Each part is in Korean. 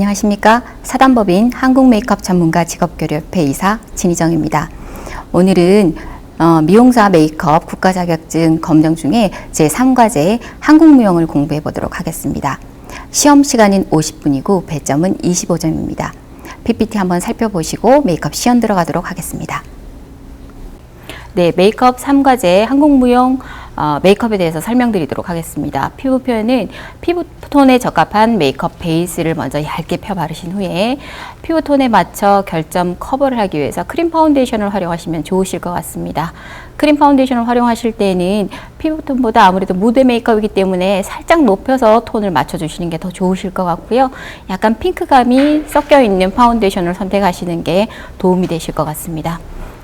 안녕하십니까. 사단법인 한국메이크업 전문가 직업교류협회 이사 진희정입니다. 오늘은 미용사 메이크업 국가자격증 검정 중에 제3과제 한국무용을 공부해 보도록 하겠습니다. 시험 시간은 50분이고 배점은 25점입니다. PPT 한번 살펴보시고 메이크업 시연 들어가도록 하겠습니다. 네, 메이크업 3과제 한국무용 메이크업에 대해서 설명드리도록 하겠습니다. 피부 표현은 피부톤에 적합한 메이크업 베이스를 먼저 얇게 펴 바르신 후에 피부톤에 맞춰 결점 커버를 하기 위해서 크림 파운데이션을 활용하시면 좋으실 것 같습니다. 크림 파운데이션을 활용하실 때는 피부톤보다 아무래도 무드 메이크업이기 때문에 살짝 높여서 톤을 맞춰주시는 게 더 좋으실 것 같고요. 약간 핑크감이 섞여 있는 파운데이션을 선택하시는 게 도움이 되실 것 같습니다.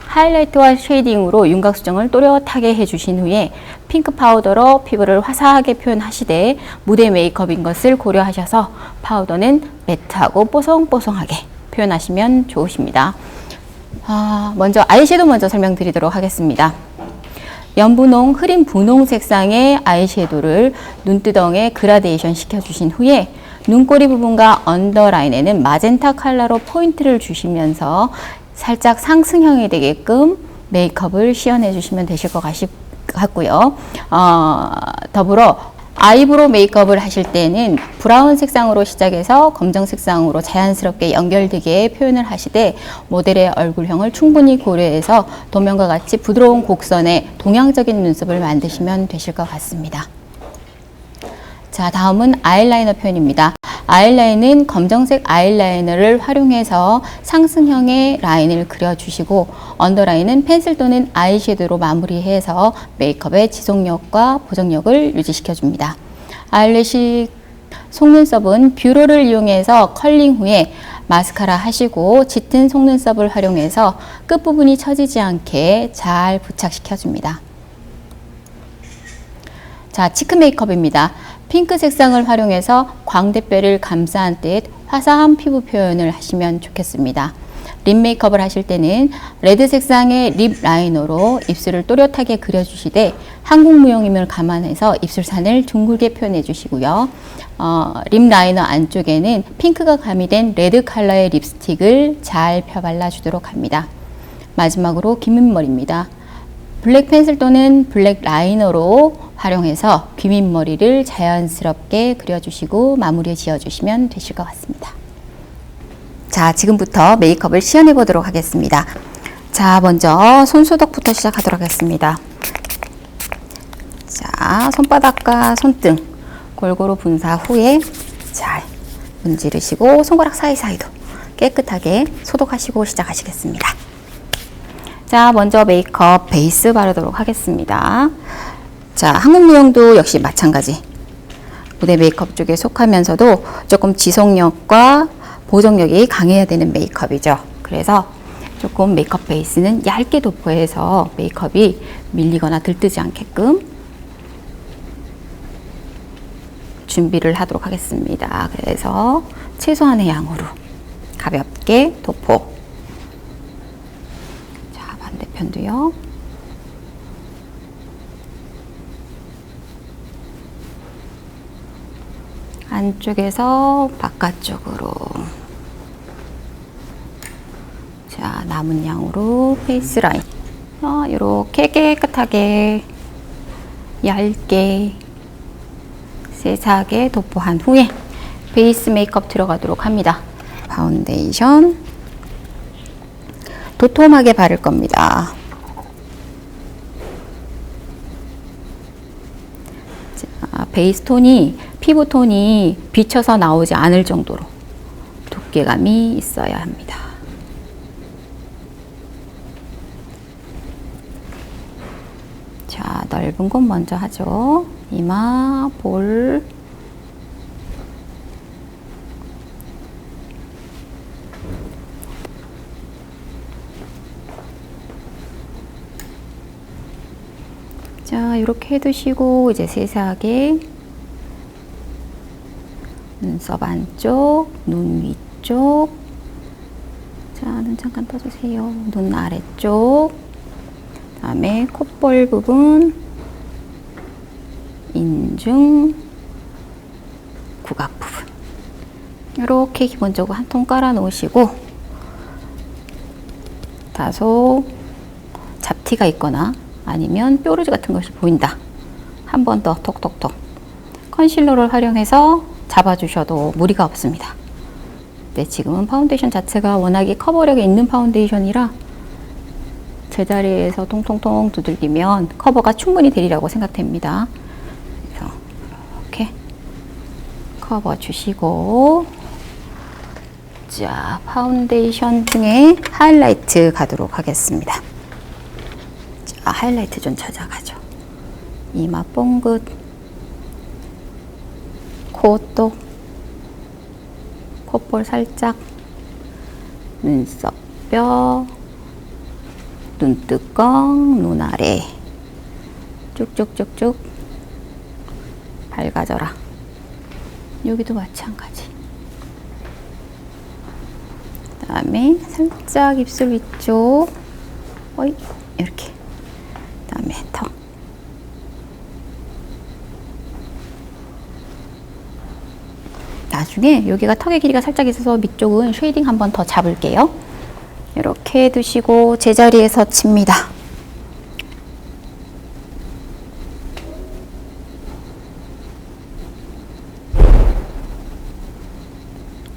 하이라이트와 쉐이딩으로 윤곽 수정을 또렷하게 해주신 후에 핑크 파우더로 피부를 화사하게 표현하시되 무대 메이크업인 것을 고려하셔서 파우더는 매트하고 뽀송뽀송하게 표현하시면 좋으십니다. 먼저 아이섀도우 먼저 설명드리도록 하겠습니다. 연분홍, 흐린 분홍 색상의 아이섀도우를 눈두덩에 그라데이션 시켜주신 후에 눈꼬리 부분과 언더라인에는 마젠타 컬러로 포인트를 주시면서 살짝 상승형이 되게끔 메이크업을 시연해 주시면 되실 것 같고요. 더불어 아이브로우 메이크업을 하실 때는 브라운 색상으로 시작해서 검정 색상으로 자연스럽게 연결되게 표현을 하시되 모델의 얼굴형을 충분히 고려해서 도면과 같이 부드러운 곡선의 동양적인 눈썹을 만드시면 되실 것 같습니다. 자, 다음은 아이라이너 표현입니다. 아이라인은 검정색 아이라이너를 활용해서 상승형의 라인을 그려주시고 언더라인은 펜슬 또는 아이섀도우로 마무리해서 메이크업의 지속력과 보정력을 유지시켜줍니다. 아이래쉬 속눈썹은 뷰러를 이용해서 컬링 후에 마스카라 하시고 짙은 속눈썹을 활용해서 끝부분이 처지지 않게 잘 부착시켜줍니다. 자, 치크 메이크업입니다. 핑크 색상을 활용해서 광대뼈를 감싸한 듯 화사한 피부 표현을 하시면 좋겠습니다. 립 메이크업을 하실 때는 레드 색상의 립 라이너로 입술을 또렷하게 그려주시되 한국무용임을 감안해서 입술산을 둥글게 표현해 주시고요. 립 라이너 안쪽에는 핑크가 가미된 레드 컬러의 립스틱을 잘 펴 발라주도록 합니다. 마지막으로 귀밑머리입니다. 블랙 펜슬 또는 블랙 라이너로 활용해서 귀밑머리를 자연스럽게 그려주시고 마무리 지어주시면 되실 것 같습니다. 자, 지금부터 메이크업을 시연해 보도록 하겠습니다. 자, 먼저 손소독부터 시작하도록 하겠습니다. 자, 손바닥과 손등 골고루 분사 후에 잘 문지르시고 손가락 사이사이도 깨끗하게 소독하시고 시작하시겠습니다. 자, 먼저 메이크업 베이스 바르도록 하겠습니다. 자, 한국무용도 역시 마찬가지. 무대 메이크업 쪽에 속하면서도 조금 지속력과 보정력이 강해야 되는 메이크업이죠. 그래서 조금 메이크업 베이스는 얇게 도포해서 메이크업이 밀리거나 들뜨지 않게끔 준비를 하도록 하겠습니다. 그래서 최소한의 양으로 가볍게 도포. 자, 반대편도요. 안쪽에서 바깥쪽으로. 자, 남은 양으로 페이스 라인. 이렇게 깨끗하게 얇게 세세하게 도포한 후에 베이스 메이크업 들어가도록 합니다. 파운데이션 도톰하게 바를 겁니다. 자, 베이스 톤이 피부톤이 비쳐서 나오지 않을 정도로 두께감이 있어야 합니다. 자, 넓은 곳 먼저 하죠. 이마, 볼. 자, 이렇게 해두시고 이제 세세하게 눈썹 안쪽, 눈 위쪽, 자, 눈 잠깐 떠주세요. 눈 아래쪽, 그 다음에 콧볼 부분, 인중, 구각 부분 이렇게 기본적으로 한 통 깔아 놓으시고, 다소 잡티가 있거나 아니면 뾰루지 같은 것이 보인다, 한 번 더 톡톡톡 컨실러를 활용해서 잡아주셔도 무리가 없습니다. 네, 지금은 파운데이션 자체가 워낙에 커버력이 있는 파운데이션이라 제자리에서 통통통 두들기면 커버가 충분히 되리라고 생각됩니다. 그래서 이렇게 커버 주시고, 자, 파운데이션 중에 하이라이트 가도록 하겠습니다. 자, 하이라이트 좀 찾아가죠. 이마 뽕긋, 코도, 콧볼 살짝, 눈썹 뼈, 눈두꺼, 눈 아래 쭉쭉쭉쭉 밝아져라. 여기도 마찬가지. 그 다음에 살짝 입술 위쪽, 어이, 이렇게. 그 다음에 턱. 나중에 여기가 턱의 길이가 살짝 있어서 밑쪽은 쉐이딩 한번 더 잡을게요. 이렇게 해두시고 제자리에서 칩니다.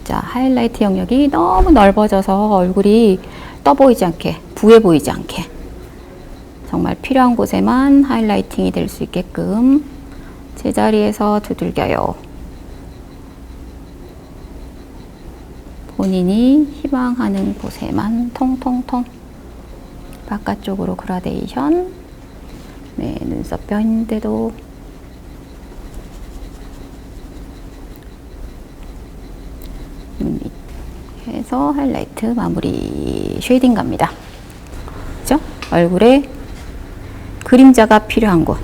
자, 하이라이트 영역이 너무 넓어져서 얼굴이 떠 보이지 않게, 부해 보이지 않게 정말 필요한 곳에만 하이라이팅이 될 수 있게끔 제자리에서 두들겨요. 본인이 희망하는 곳에만 통통통. 바깥쪽으로 그라데이션. 네, 눈썹 뼈인데도 해서 하이라이트 마무리. 쉐이딩 갑니다. 그죠? 얼굴에 그림자가 필요한 곳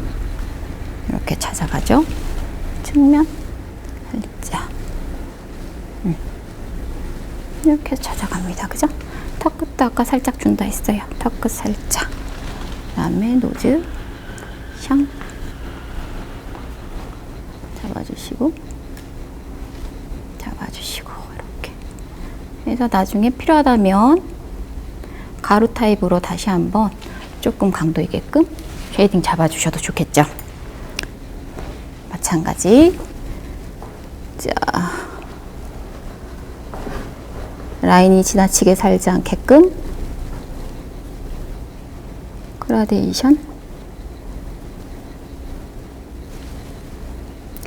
이렇게 찾아가죠. 측면, 살짝 이렇게 찾아갑니다. 그죠? 턱 끝도 아까 살짝 준다 했어요. 턱 끝 살짝. 그 다음에 노즈 샹 잡아주시고 이렇게 해서 나중에 필요하다면 가루 타입으로 다시 한번 조금 강도 있게끔 쉐이딩 잡아주셔도 좋겠죠. 마찬가지. 자, 라인이 지나치게 살지 않게끔 그라데이션.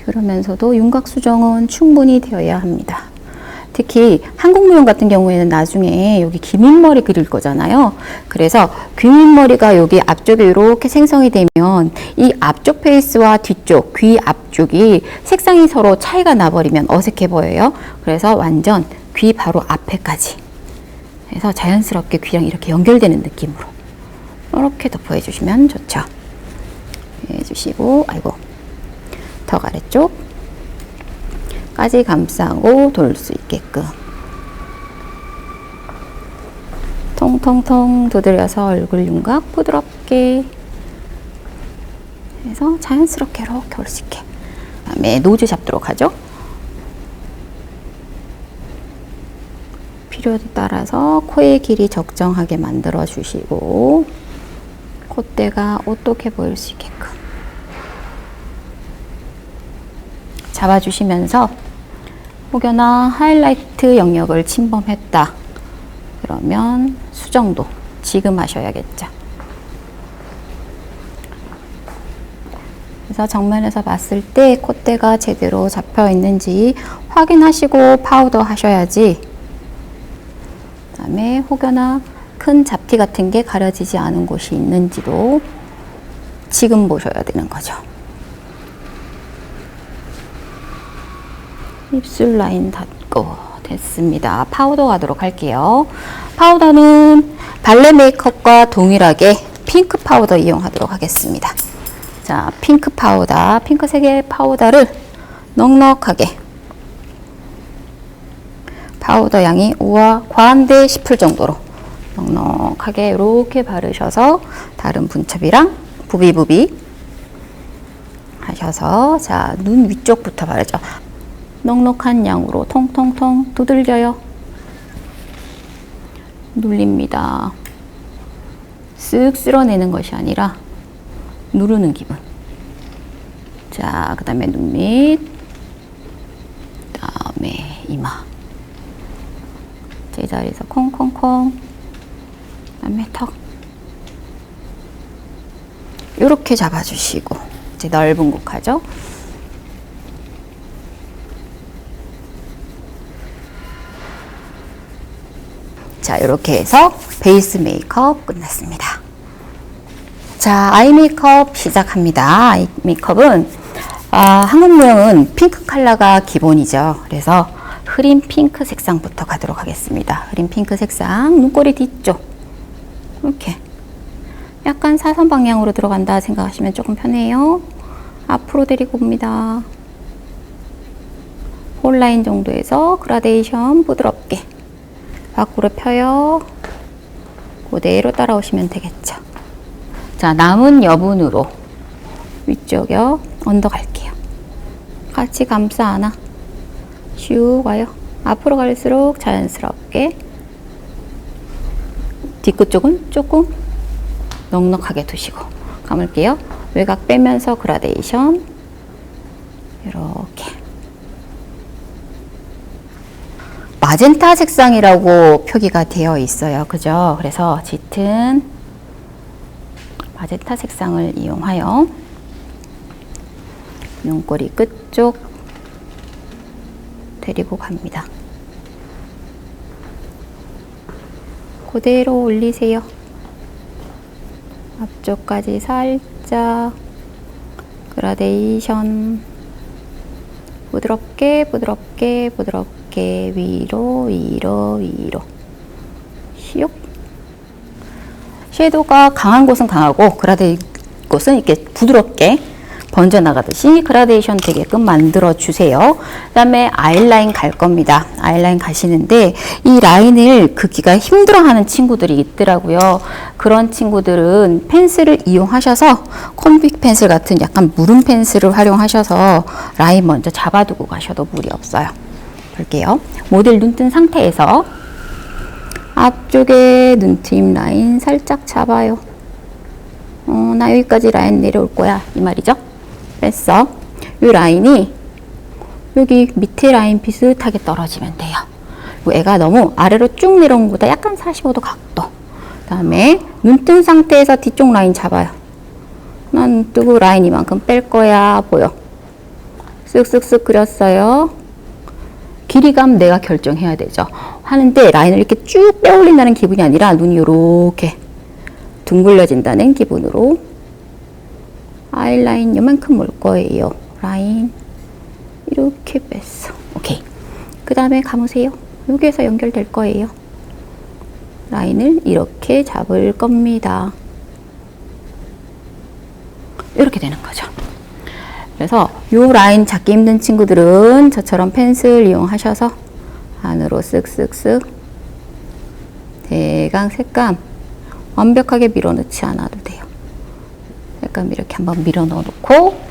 그러면서도 윤곽 수정은 충분히 되어야 합니다. 특히 한국 무용 같은 경우에는 나중에 여기 기민머리 그릴 거잖아요. 그래서 기민머리가 여기 앞쪽에 이렇게 생성이 되면 이 앞쪽 페이스와 뒤쪽 귀 앞쪽이 색상이 서로 차이가 나버리면 어색해 보여요. 그래서 완전 귀 바로 앞에까지 해서 자연스럽게 귀랑 이렇게 연결되는 느낌으로 이렇게 덮어 주시면 좋죠. 해주시고, 아이고, 턱 아래쪽까지 감싸고 돌 수 있게끔 통통통 두드려서 얼굴 윤곽 부드럽게 해서 자연스럽게 이렇게 올 수 있게. 그다음에 노즈 잡도록 하죠. 필요에 따라서 코의 길이 적정하게 만들어 주시고 콧대가 오똑해 보일 수 있게끔 잡아주시면서 혹여나 하이라이트 영역을 침범했다 그러면 수정도 지금 하셔야겠죠. 그래서 정면에서 봤을 때 콧대가 제대로 잡혀 있는지 확인하시고 파우더 하셔야지. 그다음에 혹여나 큰 잡티 같은 게 가려지지 않은 곳이 있는지도 지금 보셔야 되는 거죠. 입술 라인 닫고 됐습니다. 파우더 가도록 할게요. 파우더는 발레 메이크업과 동일하게 핑크 파우더 이용하도록 하겠습니다. 자, 핑크 파우더, 핑크색의 파우더를 넉넉하게, 파우더 양이 우와 과한데 싶을 정도로 넉넉하게 이렇게 바르셔서 다른 분첩이랑 부비부비 하셔서, 자, 눈 위쪽부터 바르죠. 넉넉한 양으로 통통통 두들겨요. 눌립니다. 쓱 쓸어내는 것이 아니라 누르는 기분. 자, 그 다음에 눈 밑, 그 다음에 이마. 제자리에서 콩콩콩, 그 다음에 턱. 이렇게 잡아주시고, 이제 넓은 곡 하죠. 자, 이렇게 해서 베이스 메이크업 끝났습니다. 자, 아이 메이크업 시작합니다. 아이 메이크업은 한국 모형은 핑크 컬러가 기본이죠. 그래서 흐린 핑크 색상부터 가도록 하겠습니다. 흐린 핑크 색상, 눈꼬리 뒤쪽 이렇게 약간 사선 방향으로 들어간다 생각하시면 조금 편해요. 앞으로 데리고 옵니다. 홀라인 정도에서 그라데이션 부드럽게 밖으로 펴요. 그대로 따라오시면 되겠죠. 자, 남은 여분으로 위쪽요 언더 갈게요. 같이 감싸 안아 슉 와요. 앞으로 갈수록 자연스럽게 뒤끝 쪽은 조금 넉넉하게 두시고 감을게요. 외곽 빼면서 그라데이션 이렇게 마젠타 색상이라고 표기가 되어 있어요. 그죠? 그래서 짙은 마젠타 색상을 이용하여 눈꼬리 끝쪽 데리고 갑니다. 그대로 올리세요. 앞쪽까지 살짝 그라데이션 부드럽게 부드럽게 부드럽게 위로 위로 위로 슉. 섀도우가 강한 곳은 강하고 그라데이션 곳은 이렇게 부드럽게 번져나가듯이 그라데이션 되게끔 만들어 주세요. 그 다음에 아이라인 갈 겁니다. 아이라인 가시는데 이 라인을 긋기가 힘들어하는 친구들이 있더라고요. 그런 친구들은 펜슬을 이용하셔서 콤빅 펜슬 같은 약간 무른 펜슬을 활용하셔서 라인 먼저 잡아두고 가셔도 무리 없어요. 볼게요. 모델 눈 뜬 상태에서 앞쪽에 눈트임 라인 살짝 잡아요. 나 여기까지 라인 내려올 거야 이 말이죠. 뺐어. 이 라인이 여기 밑에 라인 비슷하게 떨어지면 돼요. 애가 너무 아래로 쭉 내려온 것보다 약간 45도 각도. 그 다음에 눈 뜬 상태에서 뒤쪽 라인 잡아요. 난 눈 뜨고 라인 이만큼 뺄 거야 보여. 쓱쓱쓱 그렸어요. 길이감 내가 결정해야 되죠. 하는데 라인을 이렇게 쭉 빼올린다는 기분이 아니라 눈이 이렇게 둥글려진다는 기분으로 아이라인 요만큼 올 거예요. 라인 이렇게 뺐어. 오케이. 그 다음에 감으세요. 여기에서 연결될 거예요. 라인을 이렇게 잡을 겁니다. 이렇게 되는 거죠. 그래서 요 라인 잡기 힘든 친구들은 저처럼 펜슬 이용하셔서 안으로 쓱쓱쓱 대강 색감 완벽하게 밀어넣지 않아도 돼요. 색감 이렇게 한번 밀어 넣어놓고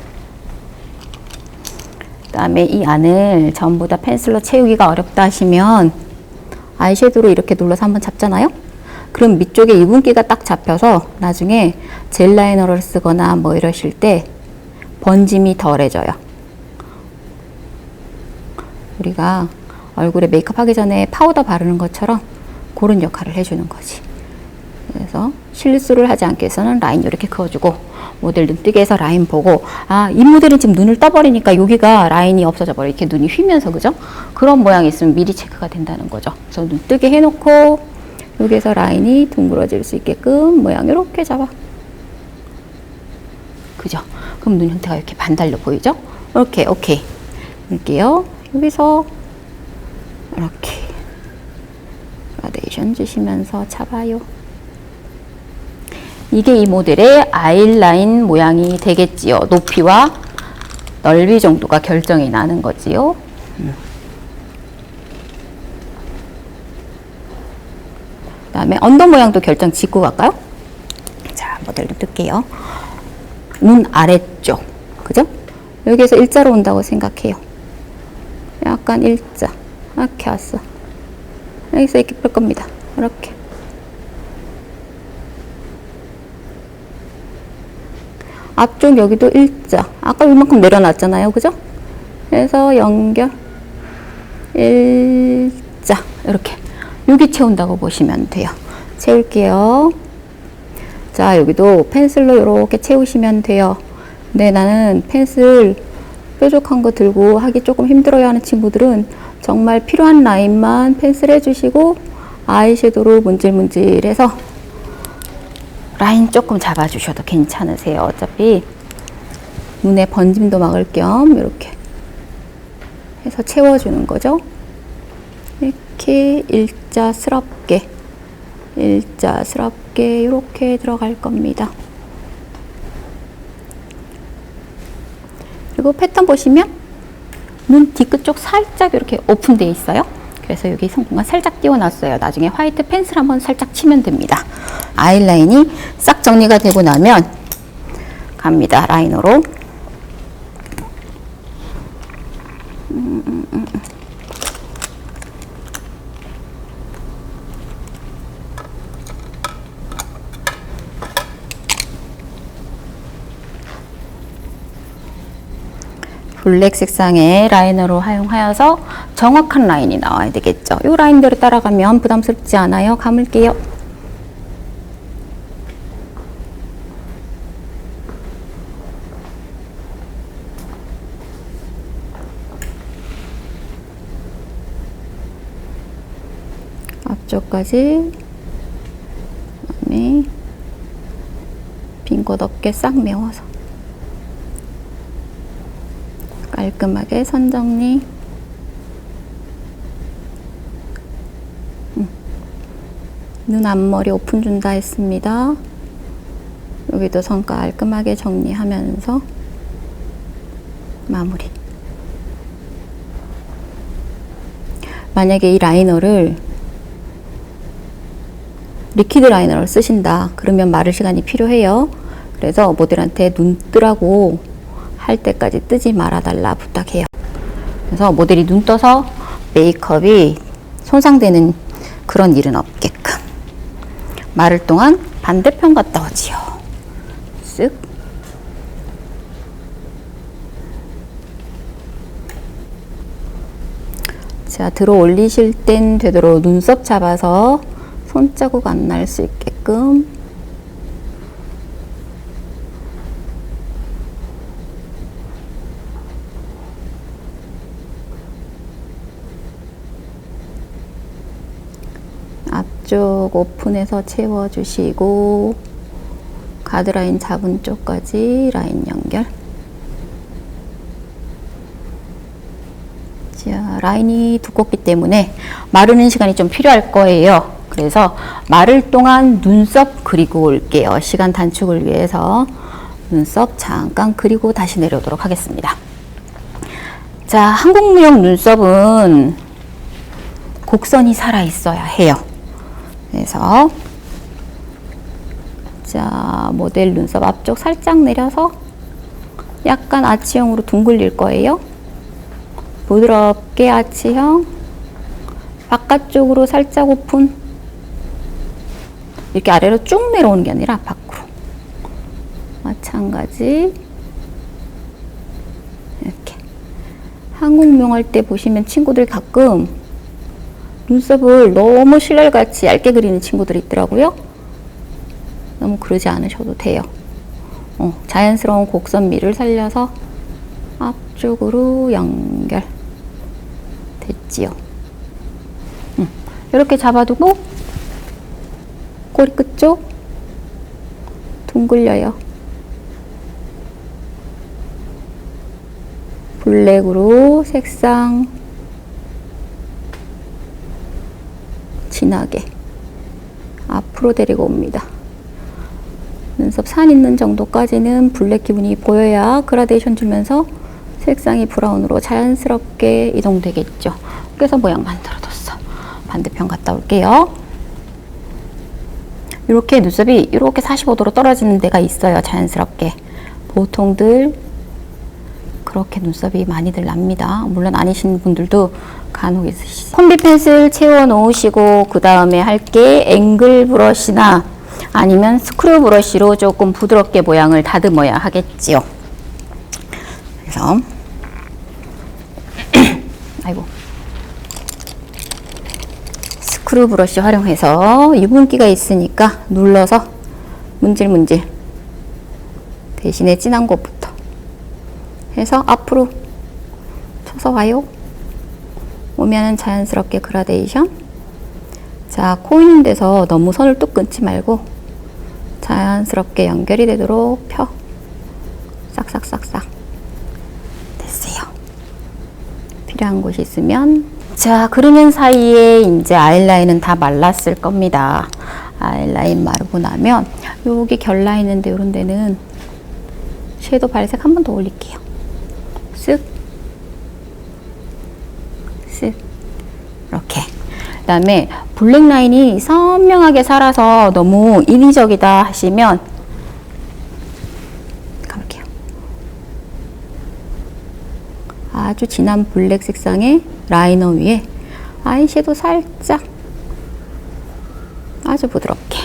그 다음에 이 안을 전부 다 펜슬로 채우기가 어렵다 하시면 아이섀도우로 이렇게 눌러서 한번 잡잖아요. 그럼 밑쪽에 유분기가 딱 잡혀서 나중에 젤 라이너를 쓰거나 뭐 이러실 때 번짐이 덜해져요. 우리가 얼굴에 메이크업 하기 전에 파우더 바르는 것처럼 그런 역할을 해주는 거지. 그래서 실수를 하지 않기 위해서는 라인 이렇게 그어주고 모델 눈 뜨게 해서 라인 보고 이 모델은 지금 눈을 떠버리니까 여기가 라인이 없어져 버려. 이렇게 눈이 휘면서 그죠? 그런 모양이 있으면 미리 체크가 된다는 거죠. 그래서 눈 뜨게 해놓고 여기에서 라인이 둥그러질 수 있게끔 모양 이렇게 잡아. 그죠? 그럼 눈 형태가 이렇게 반달려 보이죠? 이렇게 오케이. 볼게요. 여기서 이렇게 그라데이션 주시면서 잡아요. 이게 이 모델의 아이라인 모양이 되겠지요. 높이와 넓이 정도가 결정이 나는 거지요. 그 다음에 언더 모양도 결정 짓고 갈까요? 자, 모델 좀 뜰게요. 눈 아래쪽, 그죠? 여기에서 일자로 온다고 생각해요. 약간 일자 이렇게 왔어. 여기서 이렇게 뺄 겁니다. 이렇게. 앞쪽 여기도 일자. 아까 이만큼 내려놨잖아요. 그죠? 그래서 연결, 일자. 이렇게. 여기 채운다고 보시면 돼요. 채울게요. 자, 여기도 펜슬로 이렇게 채우시면 돼요. 근데 나는 펜슬 뾰족한 거 들고 하기 조금 힘들어요 하는 친구들은 정말 필요한 라인만 펜슬 해주시고 아이섀도우로 문질문질해서 라인 조금 잡아주셔도 괜찮으세요. 어차피 눈에 번짐도 막을 겸 이렇게 해서 채워주는 거죠. 이렇게 일자스럽게 이렇게 들어갈 겁니다. 그리고 패턴 보시면 눈 뒤끝 쪽 살짝 이렇게 오픈되어 있어요. 그래서 여기 성공간 살짝 띄워놨어요. 나중에 화이트 펜슬 한번 살짝 치면 됩니다. 아이라인이 싹 정리가 되고 나면 갑니다. 라이너로. 블랙 색상의 라이너로 사용하여서 정확한 라인이 나와야 되겠죠. 이 라인대로 따라가면 부담스럽지 않아요. 감을게요. 앞쪽까지, 그다음에 빈 곳 없게 싹 메워서 깔끔하게 선 정리. 눈 앞머리 오픈 준다 했습니다. 여기도 선 깔끔하게 정리하면서 마무리. 만약에 이 라이너를 리퀴드 라이너를 쓰신다 그러면 마를 시간이 필요해요. 그래서 모델한테 눈 뜨라고 할 때까지 뜨지 말아달라 부탁해요. 그래서 모델이 눈 떠서 메이크업이 손상되는 그런 일은 없게끔 마를 동안 반대편 갔다 오지요. 쓱. 자, 들어 올리실 땐 되도록 눈썹 잡아서 손자국 안 날 수 있게끔 앞쪽 오픈해서 채워주시고 가드라인 잡은 쪽까지 라인 연결. 자, 라인이 두껍기 때문에 마르는 시간이 좀 필요할 거예요. 그래서 마를 동안 눈썹 그리고 올게요. 시간 단축을 위해서 눈썹 잠깐 그리고 다시 내려오도록 하겠습니다. 자, 한국무용 눈썹은 곡선이 살아 있어야 해요. 그래서 자, 모델 눈썹 앞쪽 살짝 내려서 약간 아치형으로 둥글릴 거예요. 부드럽게 아치형, 바깥쪽으로 살짝 오픈. 이렇게 아래로 쭉 내려오는 게 아니라 밖으로. 마찬가지. 이렇게. 한국무용 할 때 보시면 친구들 가끔 눈썹을 너무 신랄같이 얇게 그리는 친구들이 있더라고요. 너무 그러지 않으셔도 돼요. 자연스러운 곡선미를 살려서 앞쪽으로 연결. 됐지요. 이렇게 잡아두고 꼬리 끝 쪽 둥글려요. 블랙으로 색상 진하게 앞으로 데리고 옵니다. 눈썹 산 있는 정도까지는 블랙 기분이 보여야 그라데이션 주면서 색상이 브라운으로 자연스럽게 이동되겠죠. 그래서 모양 만들어뒀어. 반대편 갔다 올게요. 이렇게 눈썹이 이렇게 45도로 떨어지는 데가 있어요. 자연스럽게. 보통들 그렇게 눈썹이 많이들 납니다. 물론 아니신 분들도 간혹 있으시죠. 콤비 펜슬 채워 놓으시고 그 다음에 할 게 앵글 브러쉬나 아니면 스크류 브러쉬로 조금 부드럽게 모양을 다듬어야 하겠지요. 그래서 아이고, 스크류 브러쉬 활용해서 유분기가 있으니까 눌러서 문질문질, 대신에 진한 곳부터 해서 앞으로 쳐서 와요. 오면은 자연스럽게 그라데이션. 자, 코 있는 데서 너무 선을 뚝 끊지 말고 자연스럽게 연결이 되도록 펴. 싹싹싹싹. 됐어요. 필요한 곳이 있으면. 자, 그러는 사이에 이제 아이라인은 다 말랐을 겁니다. 아이라인 마르고 나면 여기 결 나 있는데 이런 데는 섀도우 발색 한 번 더 올릴게요. 쓱, 쓱, 이렇게. 그 다음에 블랙 라인이 선명하게 살아서 너무 인위적이다 하시면 가볼게요. 아주 진한 블랙 색상의 라이너 위에 아이섀도우 살짝, 아주 부드럽게.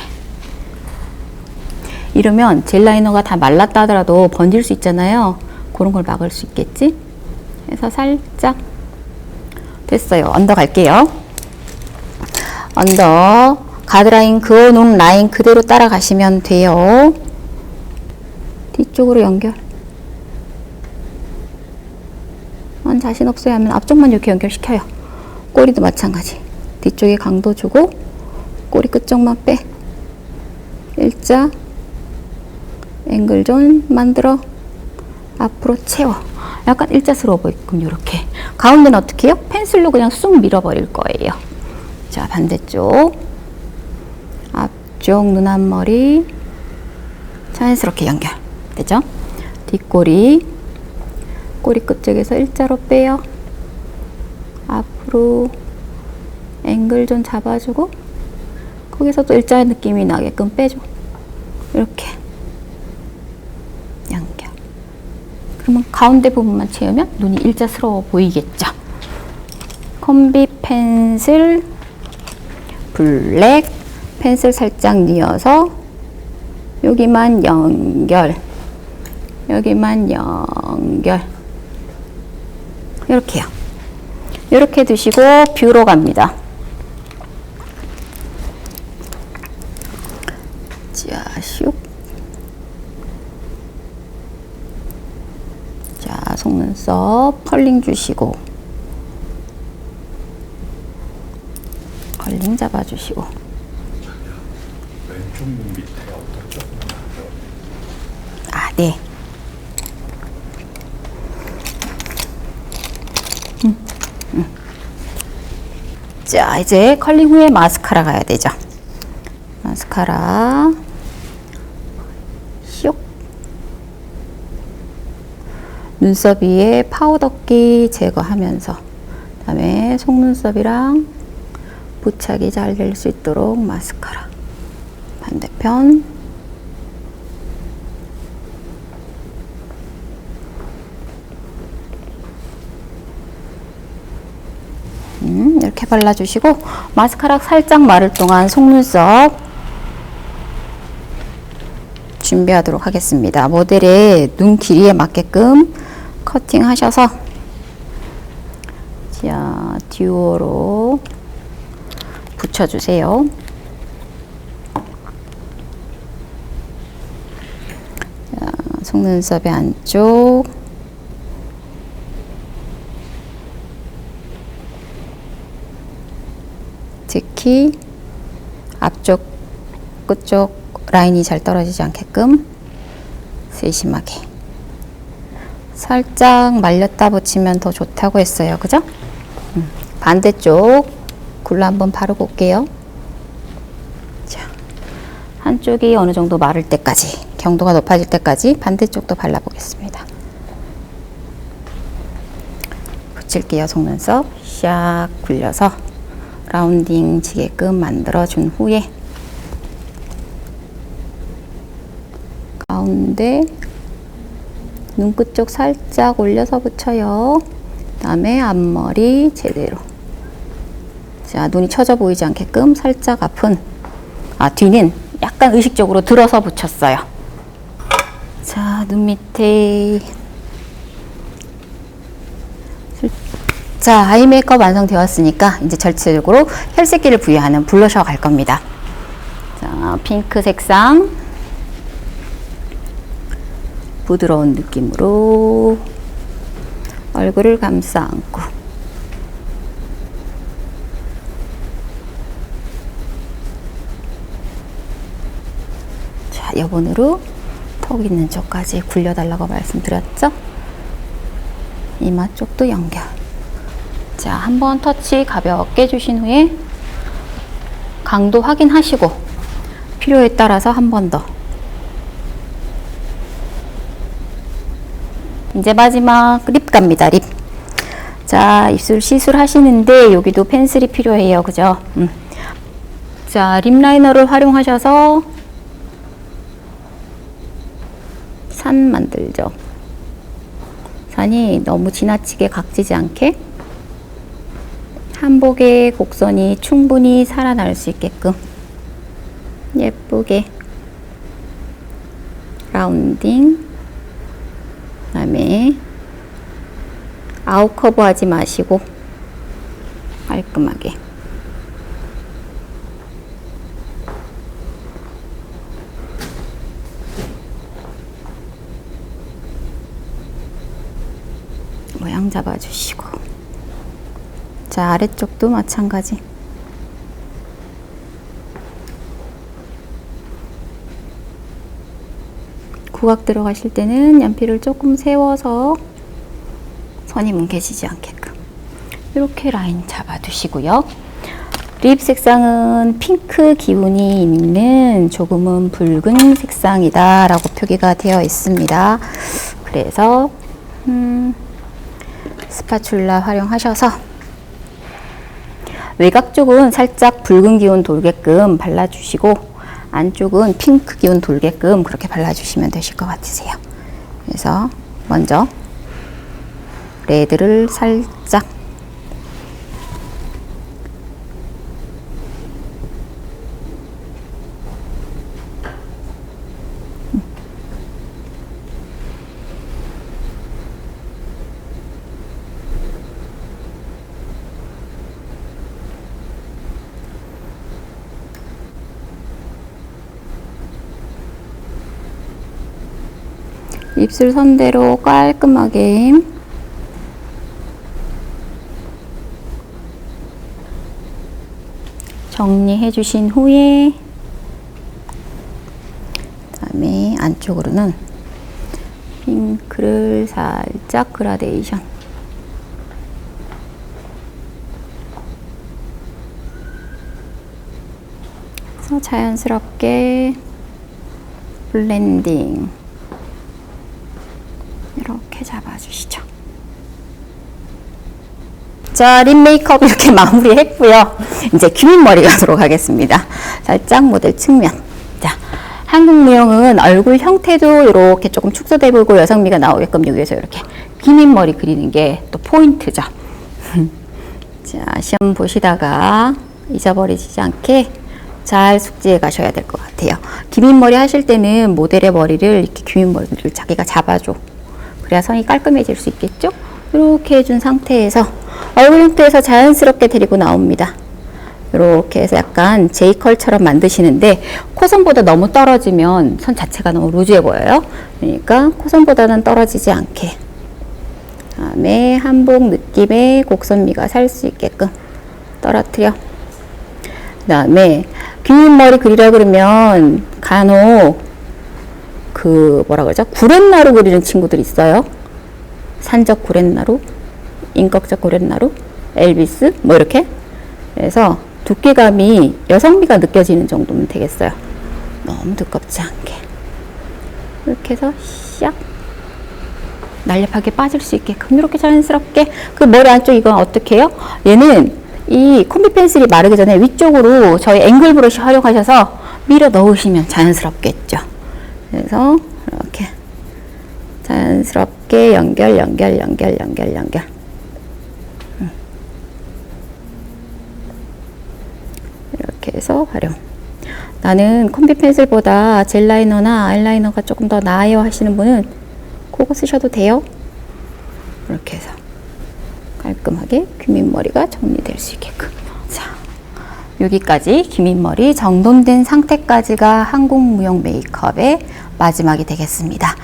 이러면 젤 라이너가 다 말랐다 하더라도 번질 수 있잖아요. 그런 걸 막을 수 있겠지? 그래서 살짝. 됐어요. 언더 갈게요. 언더 가드라인 그어놓은 라인 그대로 따라가시면 돼요. 뒤쪽으로 연결. 자신 없어요 하면 앞쪽만 이렇게 연결시켜요. 꼬리도 마찬가지. 뒤쪽에 강도 주고 꼬리 끝쪽만 빼. 일자 앵글존 만들어 앞으로 채워. 약간 일자스러워 보이게끔 이렇게. 가운데는 어떻게 해요? 펜슬로 그냥 쑥 밀어버릴 거예요. 자, 반대쪽 앞쪽 눈 앞머리 자연스럽게 연결. 되죠? 뒷꼬리 꼬리 끝쪽에서 일자로 빼요. 앞으로 앵글 좀 잡아주고 거기서 또 일자의 느낌이 나게끔 빼줘. 이렇게 연결. 그러면 가운데 부분만 채우면 눈이 일자스러워 보이겠죠. 콤비 펜슬 블랙 펜슬 살짝 뉘어서 여기만 연결, 여기만 연결. 이렇게요. 이렇게 두시고 뷰로 갑니다. 자, 슉. 자, 속눈썹 컬링 주시고 컬링 잡아주시고. 왼쪽 눈 밑에 어떤 조금 아, 네. 자, 이제 컬링 후에 마스카라 가야 되죠. 마스카라 쇽. 눈썹 위에 파우더기 제거하면서 그다음에 속눈썹이랑 부착이 잘 될 수 있도록 마스카라. 반대편 이렇게 발라주시고 마스카라 살짝 마를 동안 속눈썹 준비하도록 하겠습니다. 모델의 눈 길이에 맞게끔 커팅 하셔서 자, 듀오로 붙여주세요. 자, 속눈썹의 안쪽 특히 앞쪽 끝쪽 라인이 잘 떨어지지 않게끔 세심하게 살짝 말렸다 붙이면 더 좋다고 했어요. 그죠? 반대쪽 굴러 한번 바르고 올게요. 자, 한쪽이 어느 정도 마를 때까지, 경도가 높아질 때까지 반대쪽도 발라보겠습니다. 붙일게요. 속눈썹 샥 굴려서 라운딩 지게끔 만들어준 후에 가운데 눈끝 쪽 살짝 올려서 붙여요. 그다음에 앞머리 제대로. 자, 눈이 처져 보이지 않게끔 살짝 뒤는 약간 의식적으로 들어서 붙였어요. 자, 눈 밑에. 자, 아이 메이크업 완성되었으니까 이제 전체적으로 혈색기를 부여하는 블러셔 갈 겁니다. 자, 핑크 색상. 부드러운 느낌으로 얼굴을 감싸 안고. 자, 여분으로 턱 있는 쪽까지 굴려달라고 말씀드렸죠? 이마 쪽도 연결. 자, 한번 터치 가볍게 해주신 후에 강도 확인하시고 필요에 따라서 한 번 더. 이제 마지막 립 갑니다. 립. 자, 입술 시술 하시는데 여기도 펜슬이 필요해요. 그죠? 자, 립 라이너를 활용하셔서 산 만들죠. 산이 너무 지나치게 각지지 않게 한복의 곡선이 충분히 살아날 수 있게끔 예쁘게 라운딩. 그 다음에 아웃 커버 하지 마시고 깔끔하게. 모양 잡아주시고. 자, 아래쪽도 마찬가지. 구각 들어가실 때는 연필을 조금 세워서 선이 뭉개지지 않게끔 이렇게 라인 잡아두시고요. 립 색상은 핑크 기운이 있는 조금은 붉은 색상이다 라고 표기가 되어 있습니다. 그래서 스파츌라 활용하셔서 외곽 쪽은 살짝 붉은 기운 돌게끔 발라주시고 안쪽은 핑크 기운 돌게끔 그렇게 발라주시면 되실 것 같으세요. 그래서 먼저 레드를 살짝 입술 선대로 깔끔하게 정리해 주신 후에 그다음에 안쪽으로는 핑크를 살짝 그라데이션. 그래서 자연스럽게 블렌딩 이렇게 잡아주시죠. 자, 립 메이크업 이렇게 마무리했고요. 이제 귀밑머리 가도록 하겠습니다. 살짝 모델 측면. 자, 한국 무용은 얼굴 형태도 이렇게 조금 축소돼 보이고 여성미가 나오게끔 여기에서 이렇게 귀밑머리 그리는 게 또 포인트죠. 자, 시험 보시다가 잊어버리지 않게 잘 숙지해 가셔야 될 것 같아요. 귀밑머리 하실 때는 모델의 머리를 이렇게 귀밑머리를 자기가 잡아줘. 그래야 선이 깔끔해질 수 있겠죠? 이렇게 해준 상태에서 얼굴 형태에서 자연스럽게 데리고 나옵니다. 이렇게 해서 약간 J컬처럼 만드시는데 코선보다 너무 떨어지면 선 자체가 너무 루즈해 보여요. 그러니까 코선보다는 떨어지지 않게. 다음에 한복 느낌의 곡선미가 살 수 있게끔 떨어뜨려. 그 다음에 귀밑머리 그리려 그러면 간혹 뭐라 그러죠? 구렛나루 그리는 친구들 있어요. 산적 구렛나루, 인격적 구렛나루, 엘비스, 뭐 이렇게. 그래서 두께감이 여성미가 느껴지는 정도면 되겠어요. 너무 두껍지 않게. 이렇게 해서 샥 날렵하게 빠질 수 있게끔 이렇게 자연스럽게. 그 머리 안쪽 이건 어떻게 해요? 얘는 이 콤비 펜슬이 마르기 전에 위쪽으로 저희 앵글 브러쉬 활용하셔서 밀어 넣으시면 자연스럽겠죠. 그래서 이렇게 자연스럽게 연결. 이렇게 해서 활용. 나는 콤비 펜슬보다 젤 라이너나 아이라이너가 조금 더 나아요 하시는 분은 그거 쓰셔도 돼요. 이렇게 해서 깔끔하게 귀밑머리가 정리될 수 있게끔. 자, 여기까지 귀밑머리 정돈된 상태까지가 한국무용 메이크업의 마지막이 되겠습니다.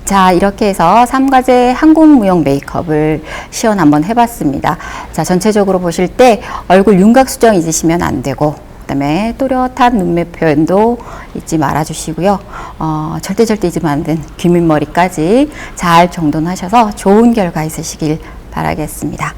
자, 이렇게 해서 3과제 한국무용 메이크업을 시연 한번 해봤습니다. 자, 전체적으로 보실 때 얼굴 윤곽 수정 잊으시면 안 되고, 그 다음에 또렷한 눈매 표현도 잊지 말아주시고요. 절대 잊으면 안 되는 귀밑머리까지 잘 정돈하셔서 좋은 결과 있으시길 바라겠습니다.